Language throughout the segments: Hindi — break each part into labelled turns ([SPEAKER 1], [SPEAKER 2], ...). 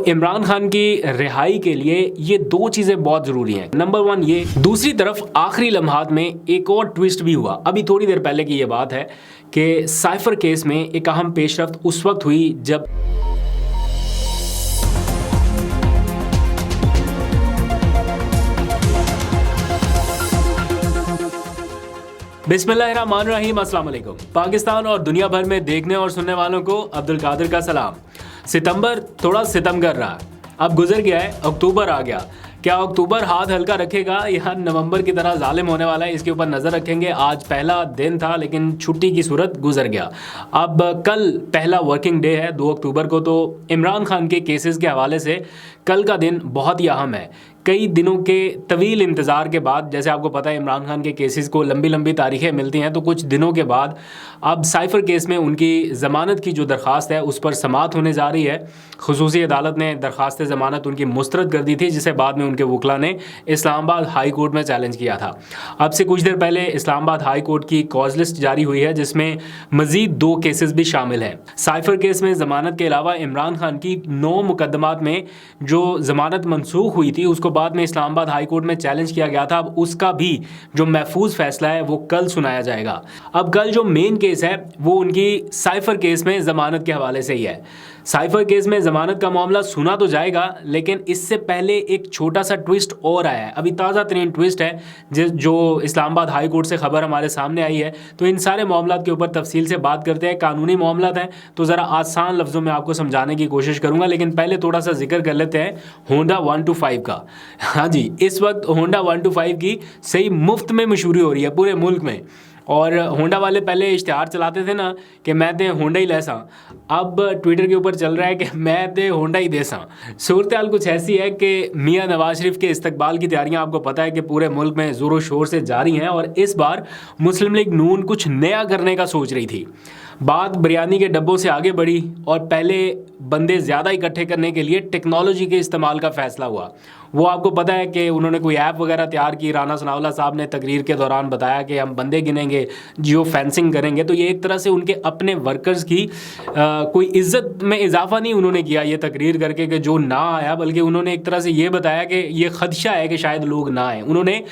[SPEAKER 1] इमरान खान की रिहाई के लिए ये दो चीजें बहुत जरूरी हैं। नंबर वन ये, दूसरी तरफ आखिरी लम्हात में एक और ट्विस्ट भी हुआ। अभी थोड़ी देर पहले की ये बात है कि साइफर केस में एक अहम पेशरफ्त उस वक्त हुई जब बिस्मिल्लाहिर्रहमानिर्रहीम, अस्सलाम वालेकुम। पाकिस्तान और दुनिया भर में देखने और सुनने वालों को अब्दुल कादिर का सलाम। सितंबर थोड़ा सितम कर रहा है, अब गुजर गया है, अक्टूबर आ गया। क्या अक्टूबर हाथ हल्का रखेगा या नवंबर की तरह जालिम होने वाला है, इसके ऊपर नज़र रखेंगे। आज पहला दिन था लेकिन छुट्टी की सूरत गुजर गया। अब कल पहला वर्किंग डे है 2 अक्टूबर को, तो इमरान खान के केसेस के हवाले से कल का दिन बहुत ही अहम है। कई दिनों के तवील इंतज़ार के बाद, जैसे आपको पता है इमरान खान के केसेस को लंबी लंबी तारीखें मिलती हैं, तो कुछ दिनों के बाद अब साइफर केस में उनकी ज़मानत की जो दरख्वास्त है उस पर समाअत होने जा रही है। खुसूसी अदालत ने दरख्वास्त ज़मानत उनकी मुस्तरद कर दी थी, जिसे बाद में उनके वकला ने इस्लामाबाद हाई कोर्ट में चैलेंज किया था। अब से कुछ देर पहले इस्लामाबाद हाई कोर्ट की कॉज लिस्ट जारी हुई है, जिसमें मज़ीद 2 केसेस भी शामिल हैं। साइफर केस में ज़मानत के अलावा इमरान खान की 9 मुकदमात में जो ज़मानत मनसूख हुई थी उसको बाद में इस्लामाबाद हाई कोर्ट में चैलेंज किया गया था। अब उसका भी जो महफूज फैसला है वो कल सुनाया जाएगा। अब कल जो मेन केस है वो उनकी साइफर केस में ज़मानत के हवाले से ही है। साइफर केस में ज़मानत का मामला सुना तो जाएगा, लेकिन इससे पहले एक छोटा सा ट्विस्ट और आया है। अभी ताज़ा तरीन ट्विस्ट है जो इस्लामाबाद हाई कोर्ट से खबर हमारे सामने आई है। तो इन सारे मामलात के ऊपर तफसील से बात करते हैं। कानूनी मामलात हैं तो ज़रा आसान लफ्ज़ों में आपको समझाने की कोशिश करूँगा, लेकिन पहले थोड़ा सा जिक्र कर लेते हैं होंडा 125 का। हाँ जी, इस वक्त होंडा 125 की सही मुफ्त में मशहूरी हो रही है पूरे मुल्क में। और होंडा वाले पहले इश्तिहार चलाते थे ना कि मैं ते होंडा ही लेसा, अब ट्विटर के ऊपर चल रहा है कि मैं ते होंडा ही देसा। सूरत हाल कुछ ऐसी है कि मियां नवाज शरीफ के इस्तकबाल की तैयारियां आपको पता है कि पूरे मुल्क में ज़ोरों शोर से जारी हैं, और इस बार मुस्लिम लीग नून कुछ नया करने का सोच रही थी। बात बिरयानी के डब्बों से आगे बढ़ी और पहले बंदे ज़्यादा इकट्ठे करने के लिए टेक्नोलॉजी के इस्तेमाल का फ़ैसला हुआ। वो आपको पता है कि उन्होंने कोई ऐप वगैरह तैयार की। राना सनाउल्लाह साहब ने तकरीर के दौरान बताया कि हम बंदे गिनेंगे, जियो फेंसिंग करेंगे। तो ये एक तरह से उनके अपने वर्कर्स की कोई इज्जत में इजाफा नहीं उन्होंने किया ये तकरीर करके कि जो ना आया, बल्कि उन्होंने एक तरह से ये बताया कि ये खदशा है कि शायद लोग ना आए। उन्होंने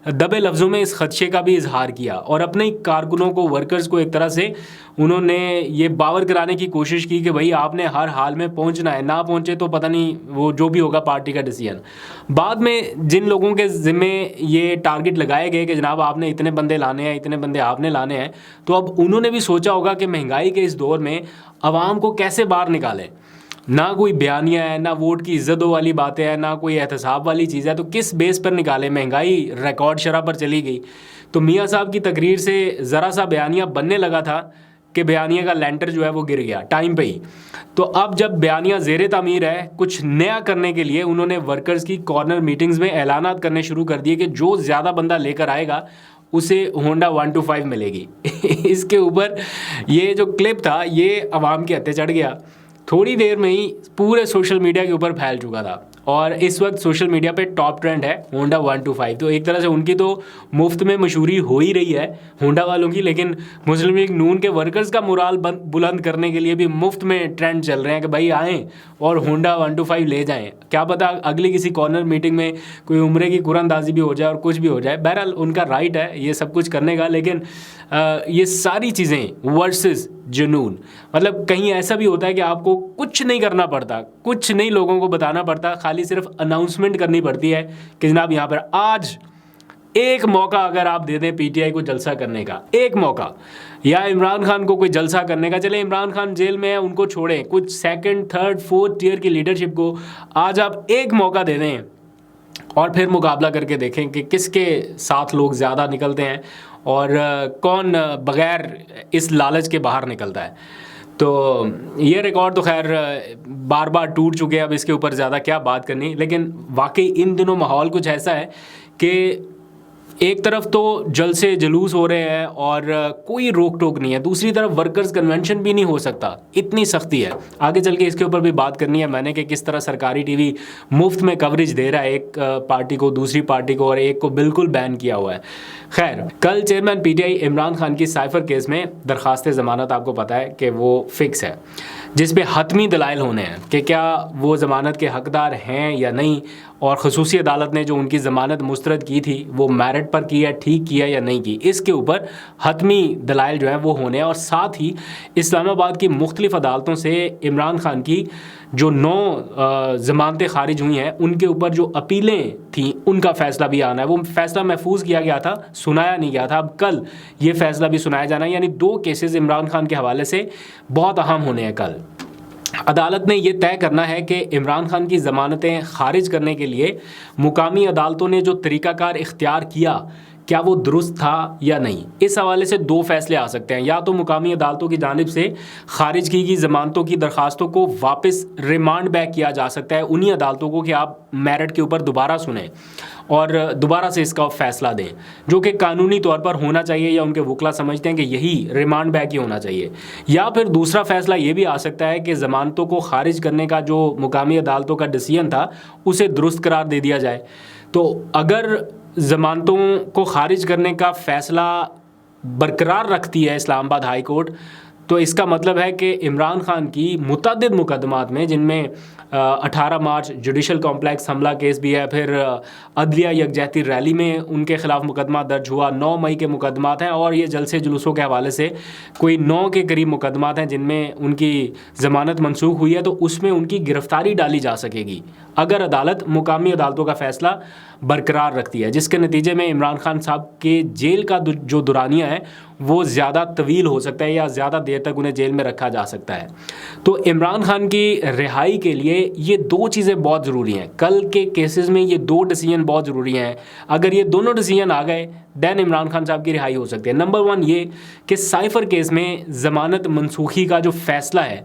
[SPEAKER 1] दबे लफ्ज़ों में इस खदशे का भी इजहार किया और अपने कारकुनों को, वर्कर्स को एक तरह से उन्होंने ये बावर कराने की कोशिश की कि भाई आपने हर हाल में पहुंचना है, ना पहुंचे तो पता नहीं, वो जो भी होगा पार्टी का डिसीजन। बाद में जिन लोगों के ज़िम्मे ये टारगेट लगाए गए कि जनाब आपने इतने बंदे लाने हैं, इतने बंदे आपने लाने हैं, तो अब उन्होंने भी सोचा होगा कि महंगाई के इस दौर में आवाम को कैसे बाहर निकालें। ना कोई बयानिया है, ना वोट की इज्जतों वाली बातें हैं, ना कोई एहतसाब वाली चीज़ है, तो किस बेस पर निकालें। महंगाई रिकॉर्ड शरह पर चली गई। तो मियाँ साहब की तकरीर से ज़रा सा बयानिया बनने लगा था कि बयानिया का लेंटर जो है वो गिर गया टाइम पे ही। तो अब जब बयानिया ज़ेरे तामीर है, कुछ नया करने के लिए उन्होंने वर्कर्स की कॉर्नर मीटिंग्स में ऐलानात करने शुरू कर दिए कि जो ज़्यादा बंदा लेकर आएगा उसे होंडा 125 मिलेगी। इसके ऊपर ये जो क्लिप था ये अवाम के हत्थे चढ़ गया। थोड़ी देर में ही पूरे सोशल मीडिया के ऊपर फैल चुका था और इस वक्त सोशल मीडिया पे टॉप ट्रेंड है होंडा 125। तो एक तरह से उनकी तो मुफ्त में मशहूरी हो ही रही है होंडा वालों की, लेकिन मुस्लिम लीग नून के वर्कर्स का मोराल बुलंद करने के लिए भी मुफ्त में ट्रेंड चल रहे हैं कि भाई आएँ और होंडा 125 ले जाएँ। क्या पता अगली किसी कॉर्नर मीटिंग में कोई उम्रे की कुरानदाजी भी हो जाए और कुछ भी हो जाए। बहरहाल उनका राइट है ये सब कुछ करने का, लेकिन ये सारी चीज़ें वर्सेस जुनून, मतलब कहीं ऐसा भी होता है कि आपको कुछ नहीं करना पड़ता, कुछ नहीं लोगों को बताना पड़ता, खाली सिर्फ अनाउंसमेंट करनी पड़ती है कि जनाब यहाँ पर आज एक मौका अगर आप दे दें पीटीआई को जलसा करने का, एक मौका, या इमरान खान को कोई जलसा करने का। चले इमरान खान जेल में है, उनको छोड़ें, कुछ सेकंड थर्ड फोर्थ टियर की लीडरशिप को आज आप एक मौका दे दें और फिर मुकाबला करके देखें कि किसके साथ लोग ज़्यादा निकलते हैं और कौन बग़ैर इस लालच के बाहर निकलता है। तो ये रिकॉर्ड तो खैर बार बार टूट चुके हैं, अब इसके ऊपर ज़्यादा क्या बात करनी। लेकिन वाकई इन दिनों माहौल कुछ ऐसा है कि एक तरफ तो जलसे जुलूस हो रहे हैं और कोई रोक टोक नहीं है, दूसरी तरफ वर्कर्स कन्वेंशन भी नहीं हो सकता, इतनी सख्ती है। आगे चल के इसके ऊपर भी बात करनी है मैंने कि किस तरह सरकारी टीवी मुफ्त में कवरेज दे रहा है एक पार्टी को, दूसरी पार्टी को, और एक को बिल्कुल बैन किया हुआ है। खैर, कल चेयरमैन पीटीआई इमरान खान की साइफर केस में दरख्वास्त ज़मानत आपको पता है कि वो फिक्स है। जिस पे हतमी दलाइल होने हैं कि क्या वो ज़मानत के हकदार हैं या नहीं, और खसूसी अदालत ने जो उनकी ज़मानत मुस्तरद की थी वो मेरिट पर की है, ठीक किया या नहीं की, इसके ऊपर हतमी दलाइल जो हैं वो होने हैं। और साथ ही इस्लामाबाद की मुख्तलिफ़ अदालतों से इमरान खान की जो 9 ज़मानतें खारिज हुई हैं उनके ऊपर जो अपीलें थी उनका फ़ैसला भी आना है। वो फ़ैसला महफूज किया गया था, सुनाया नहीं गया था, अब कल ये फ़ैसला भी सुनाया जाना है। यानी 2 केसेस इमरान खान के हवाले से बहुत अहम होने हैं कल। अदालत ने यह तय करना है कि इमरान खान की ज़मानतें खारिज करने के लिए मुकामी अदालतों ने जो तरीक़ाकार इख्तियार किया क्या वो दुरुस्त था या नहीं। इस हवाले से 2 फैसले आ सकते हैं, या तो मुकामी अदालतों की जानिब से खारिज की गई ज़मानतों की दरख्वास्तों को वापस रिमांड बैक किया जा सकता है उन्हीं अदालतों को कि आप मेरिट के ऊपर दोबारा सुनें और दोबारा से इसका फ़ैसला दें, जो कि कानूनी तौर पर होना चाहिए, या उनके वकला समझते हैं कि यही रिमांड बैक ही होना चाहिए। या फिर दूसरा फ़ैसला ये भी आ सकता है कि ज़मानतों को खारिज करने का जो मुकामी अदालतों का डिसीजन था उसे दुरुस्त करार दे दिया जाए। तो अगर ज़मानतों को खारिज करने का फ़ैसला बरकरार रखती है इस्लामाबाद हाई कोर्ट, तो इसका मतलब है कि इमरान खान की मुतअद्दिद मुकदमात में, जिनमें 18 मार्च जुडिशल कॉम्प्लेक्स हमला केस भी है, फिर अदलिया यकजहती रैली में उनके खिलाफ मुकदमा दर्ज हुआ, 9 मई के मुकदमात हैं, और ये जलसे जुलूसों के हवाले से कोई 9 के करीब मुकदमात हैं जिनमें उनकी ज़मानत मनसूख हुई है, तो उसमें उनकी गिरफ़्तारी डाली जा सकेगी अगर अदालत मुकामी अदालतों का फ़ैसला बरकरार रखती है, जिसके नतीजे में इमरान खान साहब के जेल का जो दुरानिया है वो ज़्यादा तवील हो सकता है या ज़्यादा देर तक उन्हें जेल में रखा जा सकता है। तो इमरान खान की रिहाई के लिए ये 2 चीज़ें बहुत ज़रूरी हैं। कल के केसेस में ये 2 डिसीजन बहुत ज़रूरी हैं। अगर ये दोनों डिसीजन आ गए दैन इमरान खान साहब की रिहाई हो सकती है। नंबर 1 ये कि साइफ़र केस में ज़मानत मनसूखी का जो फ़ैसला है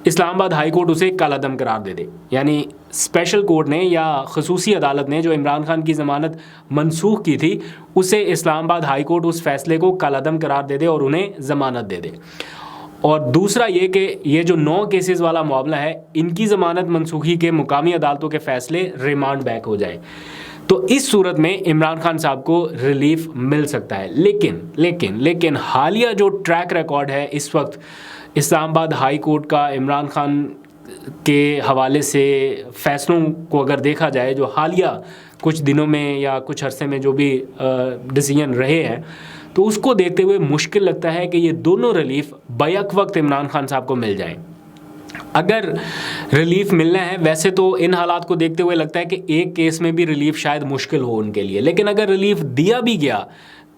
[SPEAKER 1] इस्लामाबाद हाई कोर्ट उसे कालादम करार दे दे, यानी स्पेशल कोर्ट ने या खसूसी अदालत ने जो इमरान खान की ज़मानत मनसूख की थी उसे इस्लामाबाद हाई कोर्ट उस फैसले को कालादम करार दे दे और उन्हें ज़मानत दे दे। और दूसरा ये कि ये जो 9 केसेस वाला मामला है इनकी ज़मानत मनसूखी के मुकामी अदालतों के फ़ैसले रिमांड बैक हो जाए, तो इस सूरत में इमरान खान साहब को रिलीफ मिल सकता है। लेकिन हालिया जो ट्रैक रिकॉर्ड है इस वक्त इस्लामाबाद हाई कोर्ट का इमरान खान के हवाले से फ़ैसलों को अगर देखा जाए, जो हालिया कुछ दिनों में या कुछ अरसे में जो भी डिसीजन रहे हैं, तो उसको देखते हुए मुश्किल लगता है कि ये दोनों रिलीफ बैक वक्त इमरान खान साहब को मिल जाएं। अगर रिलीफ मिलना है, वैसे तो इन हालात को देखते हुए लगता है कि एक केस में भी रिलीफ शायद मुश्किल हो उनके लिए, लेकिन अगर रिलीफ दिया भी गया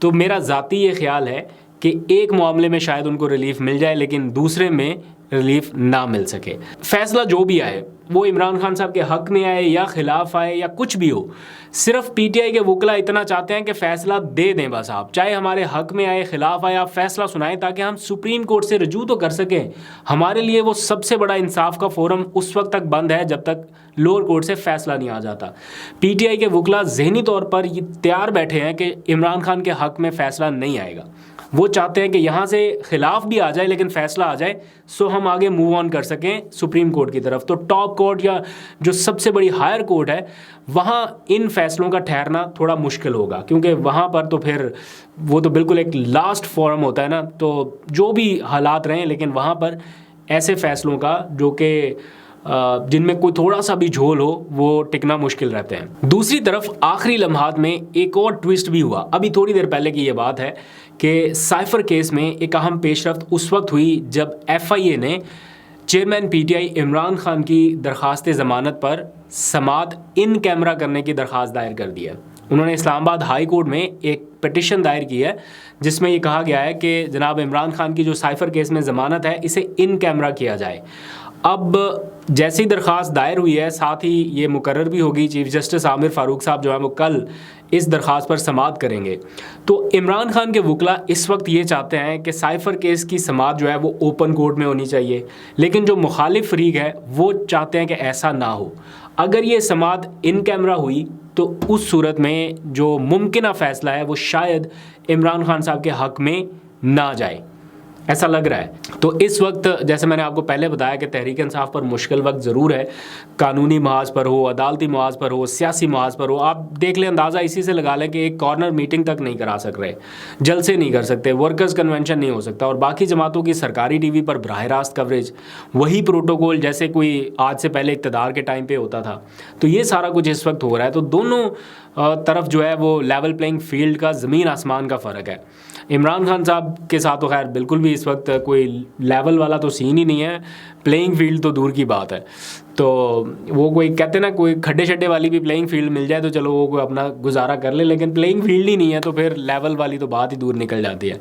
[SPEAKER 1] तो मेरा ज़ाती ये ख्याल है कि एक मामले में शायद उनको रिलीफ मिल जाए लेकिन दूसरे में रिलीफ ना मिल सके। फैसला जो भी आए वो इमरान खान साहब के हक़ में आए या ख़िलाफ़ आए या कुछ भी हो, सिर्फ पीटीआई के वकला इतना चाहते हैं कि फ़ैसला दे दें बस आप, चाहे हमारे हक़ में आए ख़िलाफ़ आए, आप फ़ैसला सुनाएं ताकि हम सुप्रीम कोर्ट से रजू तो कर सकें। हमारे लिए वो सबसे बड़ा इंसाफ का फ़ोरम उस वक्त तक बंद है जब तक लोअर कोर्ट से फ़ैसला नहीं आ जाता। पीटीआई के वकला ज़हनी तौर पर ये तैयार बैठे हैं कि इमरान खान के हक़ में फ़ैसला नहीं आएगा। वो चाहते हैं कि यहाँ से खिलाफ भी आ जाए लेकिन फ़ैसला आ जाए सो हम आगे मूव ऑन कर सकें सुप्रीम कोर्ट की तरफ। तो टॉप कोर्ट या जो सबसे बड़ी हायर कोर्ट है वहाँ इन फ़ैसलों का ठहरना थोड़ा मुश्किल होगा, क्योंकि वहाँ पर तो फिर वो तो बिल्कुल एक लास्ट फोरम होता है ना, तो जो भी हालात रहें लेकिन वहाँ पर ऐसे फ़ैसलों का जो कि जिनमें कोई थोड़ा सा भी झोल हो वो टिकना मुश्किल रहते हैं। दूसरी तरफ आखिरी लम्हात में एक और ट्विस्ट भी हुआ। अभी थोड़ी देर पहले की ये बात है कि साइफ़र केस में एक अहम पेशरफ्त उस वक्त हुई जब एफआईए ने चेयरमैन पीटीआई इमरान खान की दरख्वास्त ज़मानत पर समात इन कैमरा करने की दरख्वास्त दायर कर दी है। उन्होंने इस्लामाबाद हाई कोर्ट में एक पिटिशन दायर की है जिसमें ये कहा गया है कि जनाब इमरान खान की जो साइफ़र केस में ज़मानत है इसे इन कैमरा किया जाए। अब जैसी दरख्वास्त दायर हुई है साथ ही ये मुकर्रर भी होगी, चीफ जस्टिस आमिर फ़ारूक साहब जो है वो कल इस दरख्वास्त पर समात करेंगे। तो इमरान खान के वकला इस वक्त ये चाहते हैं कि साइफ़र केस की समात जो है वो ओपन कोर्ट में होनी चाहिए, लेकिन जो मुखालिफ फरीक है वो चाहते हैं कि ऐसा ना हो। अगर ये समात इन कैमरा हुई तो उस सूरत में जो मुमकिन फ़ैसला है वो शायद इमरान खान साहब के हक़ में ना जाए। ऐसा लग रहा है। तो इस वक्त जैसे मैंने आपको पहले बताया कि तहरीक इंसाफ पर मुश्किल वक्त ज़रूर है, कानूनी महाज पर हो, अदालती महाज पर हो, सियासी महाज पर हो। आप देख लें, अंदाज़ा इसी से लगा लें कि एक कॉर्नर मीटिंग तक नहीं करा सक रहे, जलसे नहीं कर सकते, वर्कर्स कन्वेंशन नहीं हो सकता, और बाकी जमातों की सरकारी टीवी पर बराह रास्त कवरेज, वही प्रोटोकॉल जैसे कोई आज से पहले इक़्तिदार के टाइम पे होता था। तो ये सारा कुछ इस वक्त हो रहा है। तो दोनों तरफ जो है वो लेवल प्लेइंग फील्ड का ज़मीन आसमान का फ़र्क है। इमरान खान साहब के साथ तो खैर बिल्कुल भी इस वक्त कोई लेवल वाला तो सीन ही नहीं है, प्लेइंग फील्ड तो दूर की बात है। तो वो कोई कहते ना, कोई खड्डे शड्डे वाली भी प्लेइंग फील्ड मिल जाए तो चलो वो कोई अपना गुजारा कर ले, लेकिन प्लेइंग फील्ड ही नहीं है तो फिर लेवल वाली तो बात ही दूर निकल जाती है।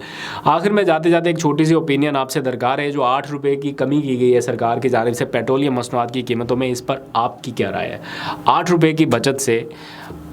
[SPEAKER 1] आखिर में जाते जाते एक छोटी सी ओपिनियन आपसे दरकार है। जो 8 रुपये की कमी की गई है सरकार की जानिब से पेट्रोलियम मसनूआत की कीमतों में, इस पर आपकी क्या राय है? 8 रुपये की बचत से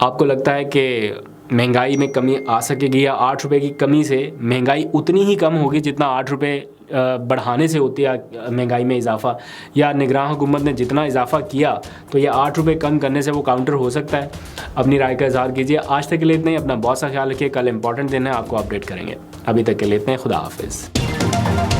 [SPEAKER 1] आपको लगता है कि महंगाई में कमी आ सकेगी, या 8 रुपये की कमी से महंगाई उतनी ही कम होगी जितना 8 रुपये बढ़ाने से होती है महंगाई में इजाफा, या निगरान हुकूमत ने जितना इजाफा किया तो ये 8 रुपये कम करने से वो काउंटर हो सकता है? अपनी राय का इजहार कीजिए। आज तक के लिए इतना ही। अपना बहुत सा ख्याल रखिए। कल इंपॉर्टेंट दिन है, आपको अपडेट करेंगे। अभी तक के लिए इतना ही। खुदा हाफिज़।